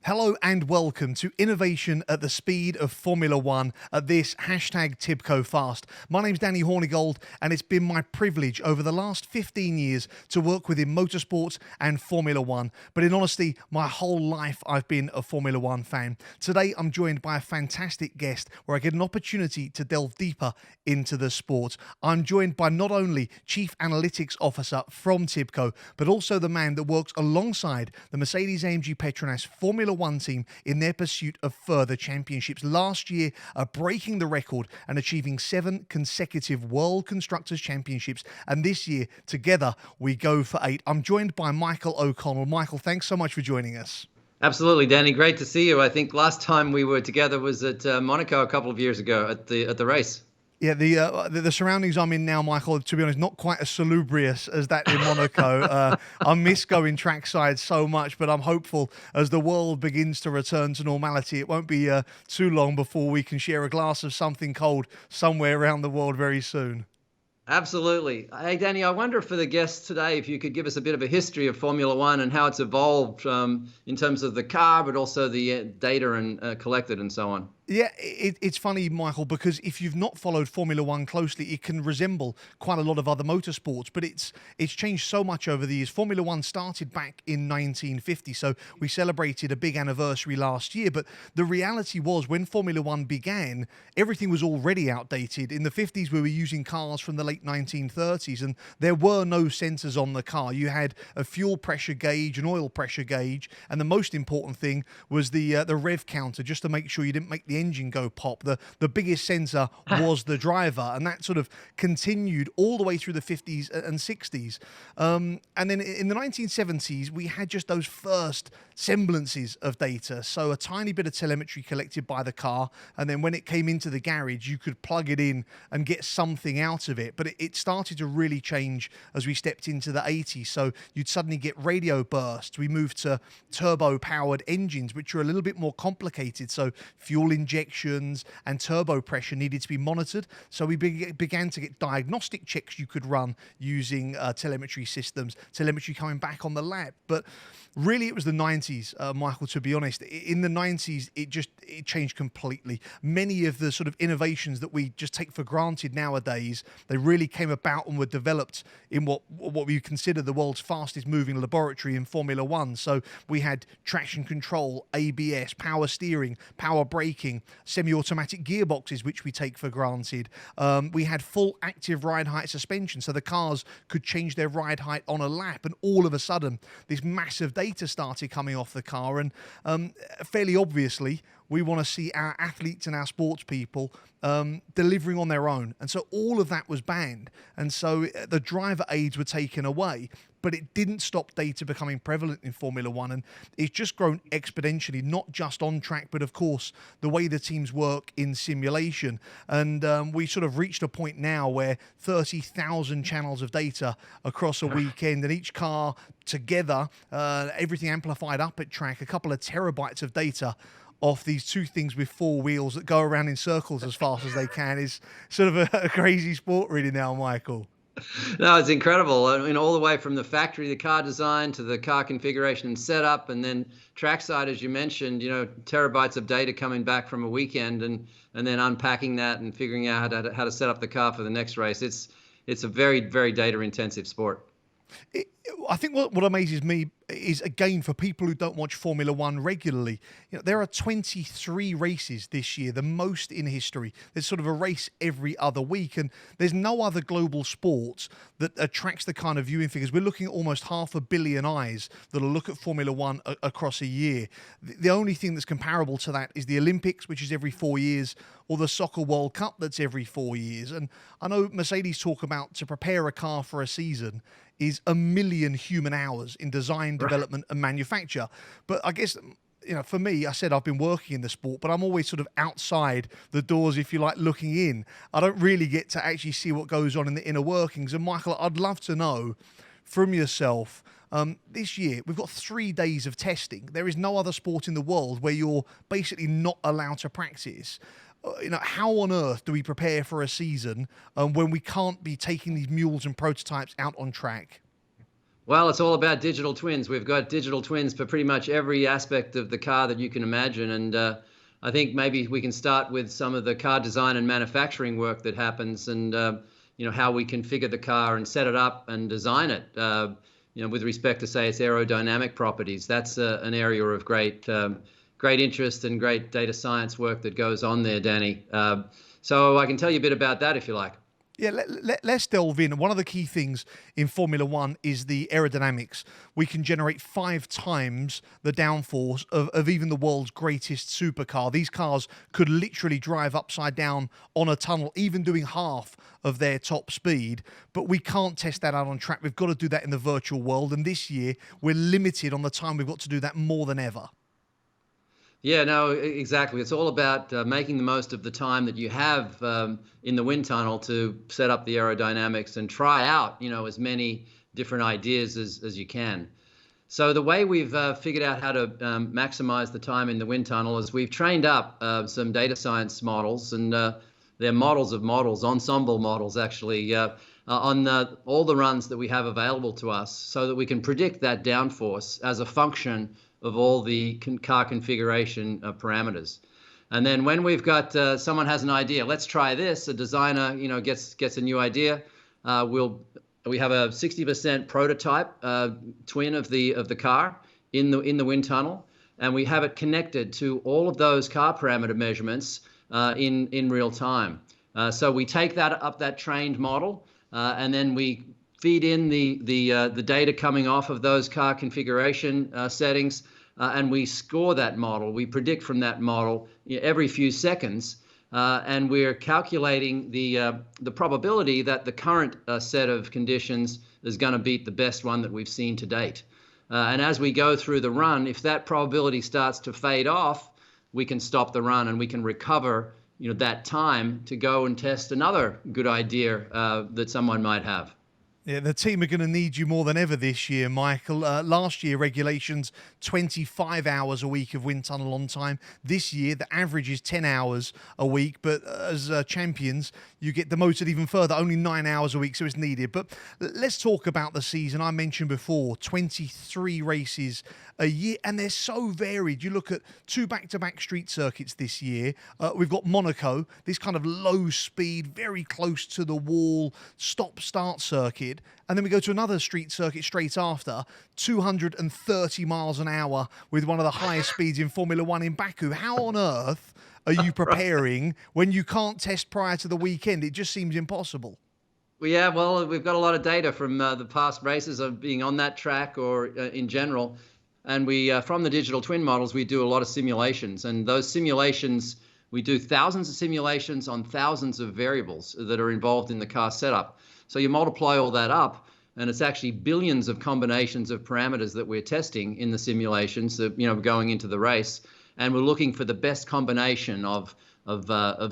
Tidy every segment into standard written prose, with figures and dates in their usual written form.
Hello and welcome to Innovation at the Speed of Formula One at this hashtag TIBCO Fast. My name's Danny Hornigold, and it's been my privilege over the last 15 years to work within motorsports and Formula One. But in honesty, my whole life I've been a Formula One fan. Today I'm joined by a fantastic guest where I get an opportunity to delve deeper into the sport. I'm joined by not only Chief Analytics Officer from TIBCO, but also the man that works alongside the Mercedes AMG Petronas Formula One team in their pursuit of further championships. Last year, breaking the record and achieving 7 consecutive World Constructors' Championships. And this year, together, we go for 8. I'm joined by Michael O'Connell. Michael, thanks so much for joining us. Absolutely, Danny. Great to see you. I think last time we were together was at Monaco a couple of years ago at the race. Yeah, the surroundings I'm in now, Michael, to be honest, not quite as salubrious as that in Monaco. I miss going trackside so much, but I'm hopeful as the world begins to return to normality, it won't be too long before we can share a glass of something cold somewhere around the world very soon. Absolutely. Hey, Danny, I wonder for the guests today if you could give us a bit of a history of Formula One and how it's evolved in terms of the car, but also the data and collected and so on. Yeah, it's funny, Michael, because if you've not followed Formula One closely, it can resemble quite a lot of other motorsports, but it's changed so much over the years. Formula One started back in 1950, so we celebrated a big anniversary last year, but the reality was when Formula One began, everything was already outdated. In the 50s, we were using cars from the late 1930s, and there were no sensors on the car. You had a fuel pressure gauge, an oil pressure gauge, and the most important thing was the rev counter, just to make sure you didn't make the engine go pop. The biggest sensor was the driver, and that sort of continued all the way through the 50s and 60s. And then in the 1970s, we had just those first semblances of data. So a tiny bit of telemetry collected by the car, and then when it came into the garage, you could plug it in and get something out of it. But it started to really change as we stepped into the 80s. So you'd suddenly get radio bursts. We moved to turbo-powered engines, which are a little bit more complicated. So fuel injections and turbo pressure needed to be monitored. So we began to get diagnostic checks you could run using telemetry systems, telemetry coming back on the lap. But really, it was the 90s, Michael, to be honest. In the 90s, it changed completely. Many of the sort of innovations that we just take for granted nowadays, they really came about and were developed in what we consider the world's fastest moving laboratory in Formula One. So we had traction control, ABS, power steering, power braking, semi-automatic gearboxes, which we take for granted. We had full active ride height suspension, so the cars could change their ride height on a lap, and all of a sudden, this massive data started coming off the car, and fairly obviously, we want to see our athletes and our sports people delivering on their own. And so all of that was banned. And so the driver aids were taken away, but it didn't stop data becoming prevalent in Formula One. And it's just grown exponentially, not just on track, but of course, the way the teams work in simulation. And we sort of reached a point now where 30,000 channels of data across a weekend, and each car together, everything amplified up at track, a couple of terabytes of data off these two things with 4 wheels that go around in circles as fast as they can is sort of a crazy sport really now, Michael. No, it's incredible. I mean, all the way from the factory, the car design, to the car configuration and setup, and then trackside, as you mentioned, terabytes of data coming back from a weekend, and then unpacking that and figuring out how to set up the car for the next race. It's a very, very data intensive sport. I think what amazes me is, again, for people who don't watch Formula One regularly, there are 23 races this year, the most in history. There's sort of a race every other week, and there's no other global sport that attracts the kind of viewing figures. We're looking at almost 500 million eyes that'll look at Formula One across a year. The only thing that's comparable to that is the Olympics, which is every 4 years, or the Soccer World Cup that's every 4 years. And I know Mercedes talk about, to prepare a car for a season is 1 million human hours in design, development, and manufacture. But I guess, for me, I said I've been working in the sport, but I'm always sort of outside the doors, if you like, looking in. I don't really get to actually see what goes on in the inner workings. And Michael, I'd love to know from yourself, this year, we've got 3 days of testing. There is no other sport in the world where you're basically not allowed to practice. How on earth do we prepare for a season when we can't be taking these mules and prototypes out on track? Well, it's all about digital twins. We've got digital twins for pretty much every aspect of the car that you can imagine. And I think maybe we can start with some of the car design and manufacturing work that happens, and how we configure the car and set it up and design it. With respect to, say, its aerodynamic properties. That's an area of great interest and great data science work that goes on there, Danny. So I can tell you a bit about that if you like. Yeah, let's delve in. One of the key things in Formula One is the aerodynamics. We can generate 5 times the downforce of even the world's greatest supercar. These cars could literally drive upside down on a tunnel, even doing half of their top speed. But we can't test that out on track. We've got to do that in the virtual world. And this year, we're limited on the time we've got to do that more than ever. Yeah, no, exactly. It's all about making the most of the time that you have in the wind tunnel to set up the aerodynamics and try out, as many different ideas as you can. So the way we've figured out how to maximize the time in the wind tunnel is we've trained up some data science models, and they're models of models, ensemble models actually, on all the runs that we have available to us, so that we can predict that downforce as a function of all the car configuration parameters. And then when we've got someone has an idea, let's try this. A designer, gets a new idea. We have a 60% prototype twin of the car in the wind tunnel, and we have it connected to all of those car parameter measurements in real time. So we take that trained model, and then we feed in the data coming off of those car configuration settings, and we score that model. We predict from that model every few seconds, and we're calculating the probability that the current set of conditions is going to beat the best one that we've seen to date. And as we go through the run, if that probability starts to fade off, we can stop the run and we can recover that time to go and test another good idea that someone might have. Yeah, the team are going to need you more than ever this year, Michael. Last year, regulations, 25 hours a week of wind tunnel on time. This year, the average is 10 hours a week. But as champions, you get demoted even further, only 9 hours a week, so it's needed. But let's talk about the season. I mentioned before, 23 races a year, and they're so varied. You look at 2 back-to-back street circuits this year. We've got Monaco, this kind of low speed, very close to the wall, stop-start circuit. And then we go to another street circuit straight after, 230 miles an hour with one of the highest speeds in Formula One in Baku. How on earth are you preparing when you can't test prior to the weekend? It just seems impossible. Well, we've got a lot of data from the past races of being on that track or in general. And we, from the digital twin models, we do a lot of simulations. And those simulations, we do thousands of simulations on thousands of variables that are involved in the car setup. So you multiply all that up, and it's actually billions of combinations of parameters that we're testing in the simulations that, going into the race. And we're looking for the best combination of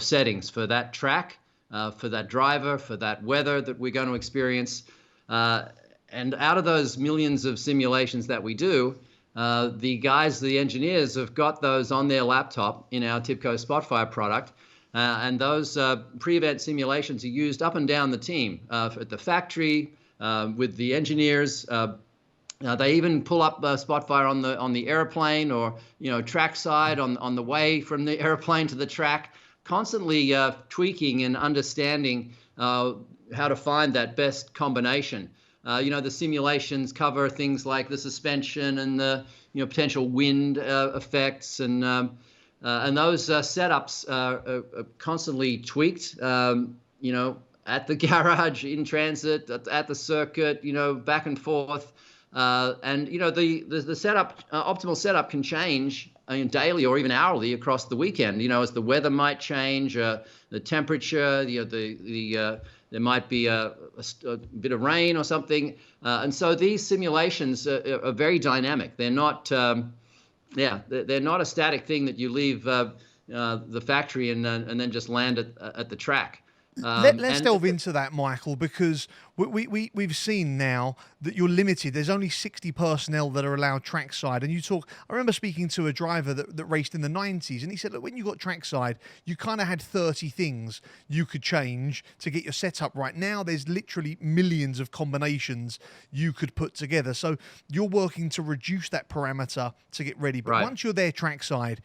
settings for that track, for that driver, for that weather that we're going to experience. And out of those millions of simulations that we do, the engineers have got those on their laptop in our TIBCO Spotfire product. And those pre-event simulations are used up and down the team, at the factory, with the engineers. They even pull up Spotfire on the airplane, or trackside on the way from the airplane to the track, constantly tweaking and understanding how to find that best combination. The simulations cover things like the suspension and the potential wind effects, and those setups are constantly tweaked. At the garage, in transit, at the circuit, back and forth, and the setup, optimal setup can change daily or even hourly across the weekend. As the weather might change, the temperature, there might be a bit of rain or something, and so these simulations are very dynamic. They're not, they're not a static thing that you leave the factory and then just land at the track. Let's And delve into that, Michael, because we've seen now that you're limited. There's only 60 personnel that are allowed trackside. And you talk, I remember speaking to a driver that raced in the 90s, and he said, look, when you got trackside, you kind of had 30 things you could change to get your setup right. Now there's literally millions of combinations you could put together. So you're working to reduce that parameter to get ready. But right. once you're there trackside,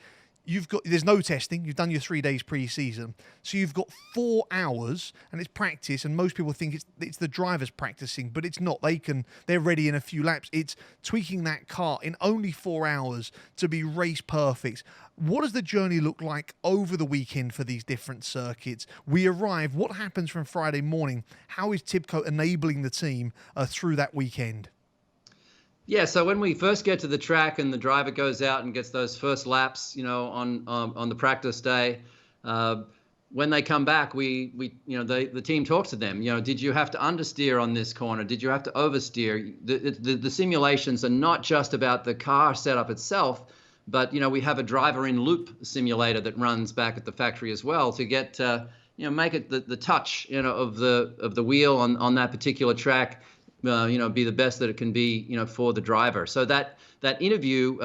there's no testing. You've done your 3 days pre-season, so you've got 4 hours, and it's practice. And most people think it's the drivers practicing, but it's not. They're ready in a few laps. It's tweaking that car in only 4 hours to be race perfect. What does the journey look like over the weekend for these different circuits? We arrive. What happens from Friday morning? How is TIBCO enabling the team through that weekend? Yeah, so when we first get to the track and the driver goes out and gets those first laps, on the practice day, when they come back, the team talks to them. Did you have to understeer on this corner? Did you have to oversteer? The simulations are not just about the car setup itself, but we have a driver in loop simulator that runs back at the factory as well to get make it the touch of the wheel on that particular track. Be the best that it can be, for the driver. So that interview,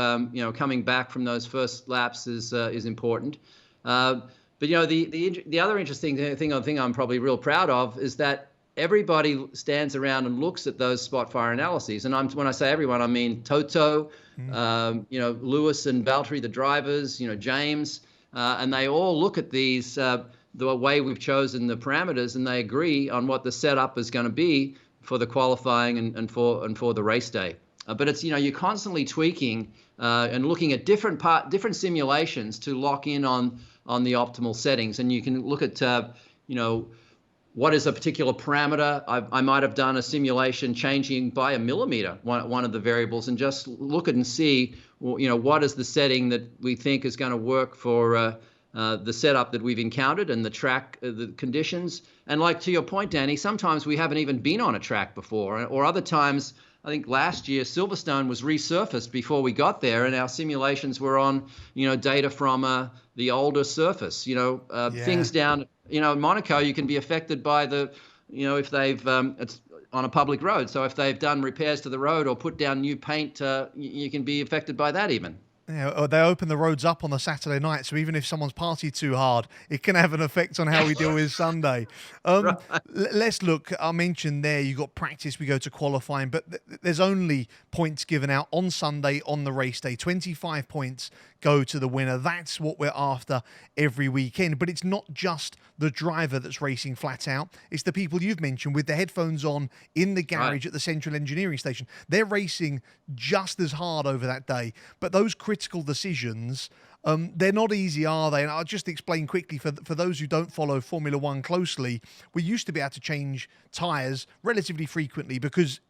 coming back from those first laps is important. But the other interesting thing I'm probably real proud of is that everybody stands around and looks at those spot fire analyses. And when I say everyone, I mean Toto, Lewis and Valtteri, the drivers, James, and they all look at these the way we've chosen the parameters, and they agree on what the setup is going to be for the qualifying and for the race day. But it's, you're constantly tweaking and looking at different simulations to lock in on the optimal settings. And you can look at, what is a particular parameter. I might have done a simulation changing by a millimeter, one of the variables, and just look at and see, what is the setting that we think is going to work for the setup that we've encountered and the track, the conditions. And like to your point, Danny, sometimes we haven't even been on a track before, or other times, I think last year, Silverstone was resurfaced before we got there, and our simulations were on, data from the older surface. Things down, in Monaco, you can be affected by if they've, it's on a public road. So if they've done repairs to the road or put down new paint, you can be affected by that even. Yeah, they open the roads up on the Saturday night, so even if someone's partied too hard, it can have an effect on how we deal with Sunday. Right. Let's look. I mentioned there you got practice, we go to qualifying, but there's only points given out on Sunday on the race day. 25 points go to the winner. That's what we're after every weekend. But it's not just the driver that's racing flat out. It's the people you've mentioned with the headphones on in the garage at the central engineering station. They're racing just as hard over that day. But those critical decisions, they're not easy, are they? And I'll just explain quickly for those who don't follow Formula One closely. We used to be able to change tyres relatively frequently because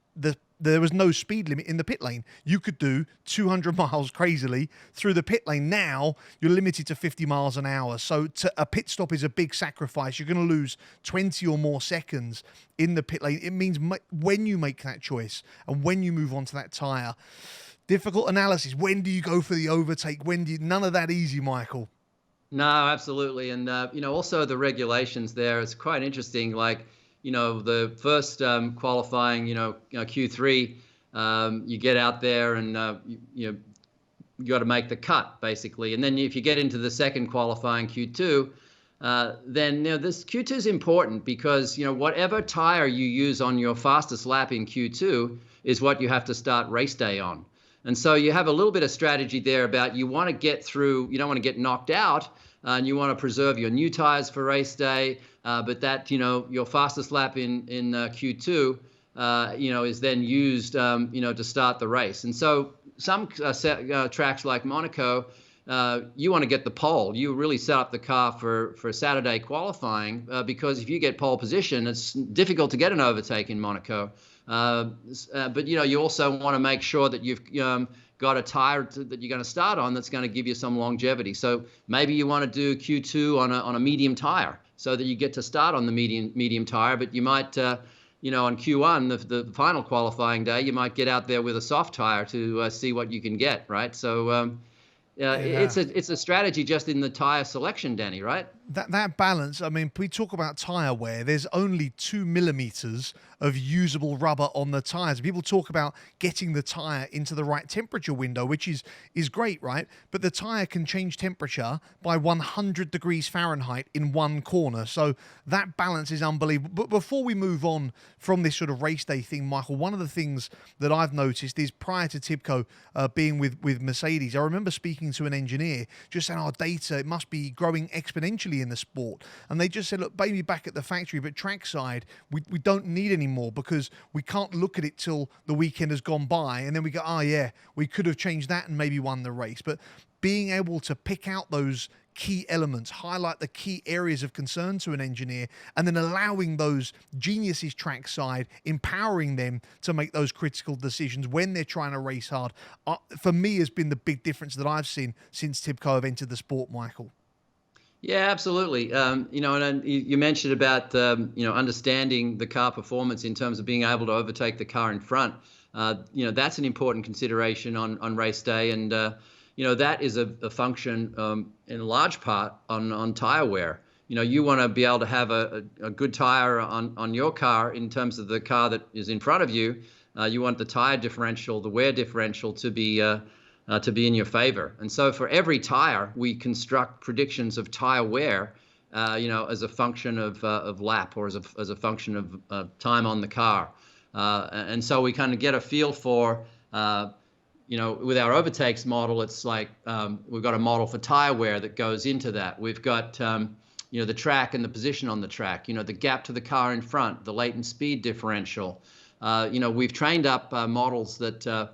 there was no speed limit in the pit lane. You could do 200 miles crazily through the pit lane. Now you're limited to 50 miles an hour. So a pit stop is a big sacrifice. You're going to lose 20 or more seconds in the pit lane. It means when you make that choice and when you move on to that tyre, difficult analysis. When do you go for the overtake? None of that easy, Michael. No, absolutely. And, also the regulations there, it's quite interesting. Like, the first qualifying, Q3, you get out there and you got to make the cut basically. And then if you get into the second qualifying Q2, then this Q2 is important because whatever tire you use on your fastest lap in Q2 is what you have to start race day on. And so you have a little bit of strategy there about you want to get through, you don't want to get knocked out, and you want to preserve your new tires for race day, but that, your fastest lap in Q2, is then used, to start the race. And so some tracks like Monaco, you want to get the pole. You really set up the car for Saturday qualifying because if you get pole position, it's difficult to get an overtake in Monaco. But you also want to make sure that you've got a tire that you're going to start on that's going to give you some longevity. So maybe you want to do Q2 on a medium tire so that you get to start on the medium tire. But you might, on Q1, the final qualifying day, you might get out there with a soft tire to see what you can get, right? So it's a strategy just in the tire selection, Danny, right? That balance, I mean, we talk about tire wear, there's only 2 millimeters of usable rubber on the tires. People talk about getting the tire into the right temperature window, which is great, right? But the tire can change temperature by 100 degrees Fahrenheit in one corner. So that balance is unbelievable. But before we move on from this sort of race day thing, Michael, one of the things that I've noticed is prior to TIBCO being with Mercedes, I remember speaking to an engineer just saying, our data, it must be growing exponentially in the sport. And they just said, look, maybe back at the factory, but trackside, we don't need any more because we can't look at it till the weekend has gone by. And then we go, oh, yeah, we could have changed that and maybe won the race. But being able to pick out those key elements, highlight the key areas of concern to an engineer, and then allowing those geniuses trackside, empowering them to make those critical decisions when they're trying to race hard, for me has been the big difference that I've seen since TIBCO have entered the sport, Michael. Yeah, absolutely. And you mentioned about understanding the car performance in terms of being able to overtake the car in front. That's an important consideration on race day, and that is a function in large part on tire wear. You want to be able to have a good tire on your car in terms of the car that is in front of you. You want the tire differential, the wear differential to be in your favor. And so for every tire, we construct predictions of tire wear, as a function of lap, or as a function of time on the car. And so we kind of get a feel for, with our overtakes model, it's like we've got a model for tire wear that goes into that. We've got, the track and the position on the track, the gap to the car in front, the latent speed differential. We've trained up models that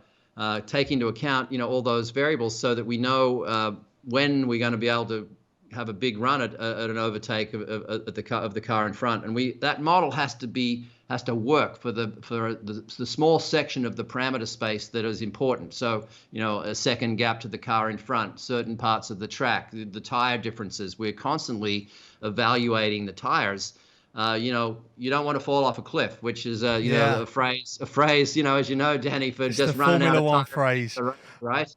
take into account, all those variables so that we know when we're going to be able to have a big run at an overtake of the car in front. And that model has to work for the small section of the parameter space that is important. So, a second gap to the car in front, certain parts of the track, the tire differences. We're constantly evaluating the tires. You don't want to fall off a cliff, which is, a phrase, as you know, Danny, for It's just the running out Formula of One time, phrase. right?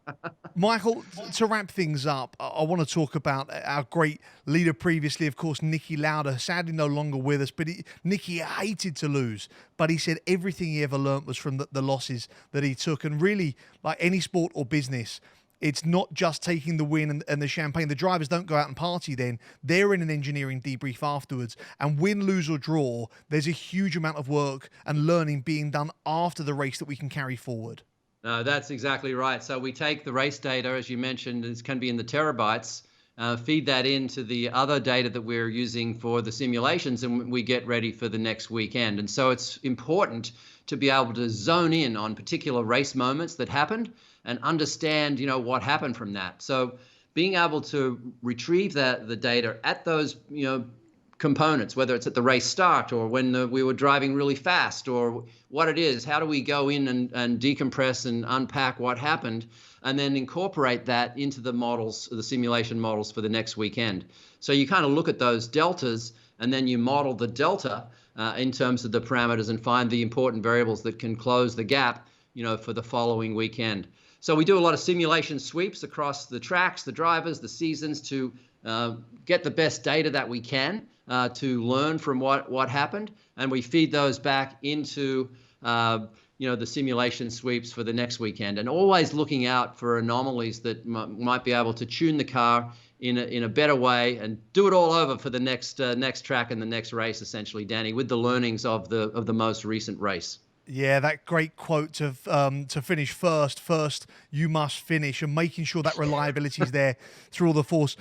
Michael, to wrap things up, I want to talk about our great leader previously, of course, Niki Lauda, sadly no longer with us, but Niki hated to lose, but he said everything he ever learnt was from the losses that he took. And really, like any sport or business, it's not just taking the win and the champagne. The drivers don't go out and party then. They're in an engineering debrief afterwards. And win, lose or draw, there's a huge amount of work and learning being done after the race that we can carry forward. No, that's exactly right. So we take the race data, as you mentioned, it can be in the terabytes, feed that into the other data that we're using for the simulations, and we get ready for the next weekend. And so it's important to be able to zone in on particular race moments that happened and understand, what happened from that. So being able to retrieve the data at those, components, whether it's at the race start or when we were driving really fast or what it is, how do we go in and decompress and unpack what happened and then incorporate that into the models, the simulation models for the next weekend. So you kind of look at those deltas and then you model the delta in terms of the parameters and find the important variables that can close the gap, for the following weekend. So we do a lot of simulation sweeps across the tracks, the drivers, the seasons to get the best data that we can to learn from what happened, and we feed those back into the simulation sweeps for the next weekend, and always looking out for anomalies that might be able to tune the car in a better way and do it all over for the next track and the next race, essentially, Danny, with the learnings of the most recent race. Yeah, that great quote to finish first you must finish, and making sure that reliability is there through all the force.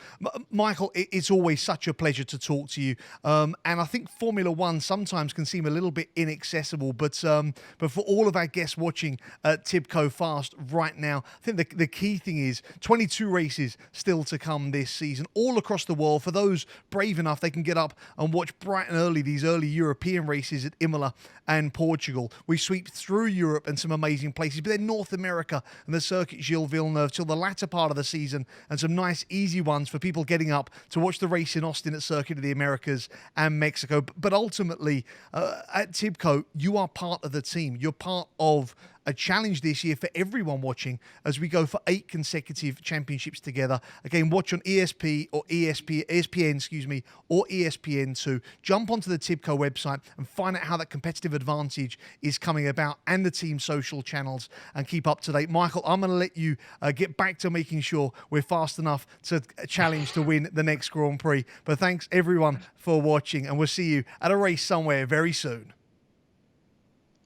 Michael, it's always such a pleasure to talk to you. And I think Formula One sometimes can seem a little bit inaccessible, but for all of our guests watching TIBCO Fast right now, I think the key thing is 22 races still to come this season, all across the world. For those brave enough, they can get up and watch bright and early these early European races at Imola and Portugal. We sweep through Europe and some amazing places, but then North America and the circuit Gilles Villeneuve till the latter part of the season, and some nice easy ones for people getting up to watch the race in Austin at Circuit of the Americas and Mexico. But ultimately, at TIBCO, you are part of the team. You're part of a challenge this year for everyone watching as we go for 8 consecutive championships together. Again, watch on ESP or ESPN, or ESPN2. Jump onto the TIBCO website and find out how that competitive advantage is coming about and the team social channels, and keep up to date. Michael, I'm going to let you get back to making sure we're fast enough to challenge to win the next Grand Prix. But thanks everyone for watching, and we'll see you at a race somewhere very soon.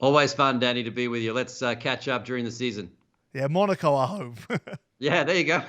Always fun, Danny, to be with you. Let's catch up during the season. Yeah, Monaco, I hope. Yeah, there you go.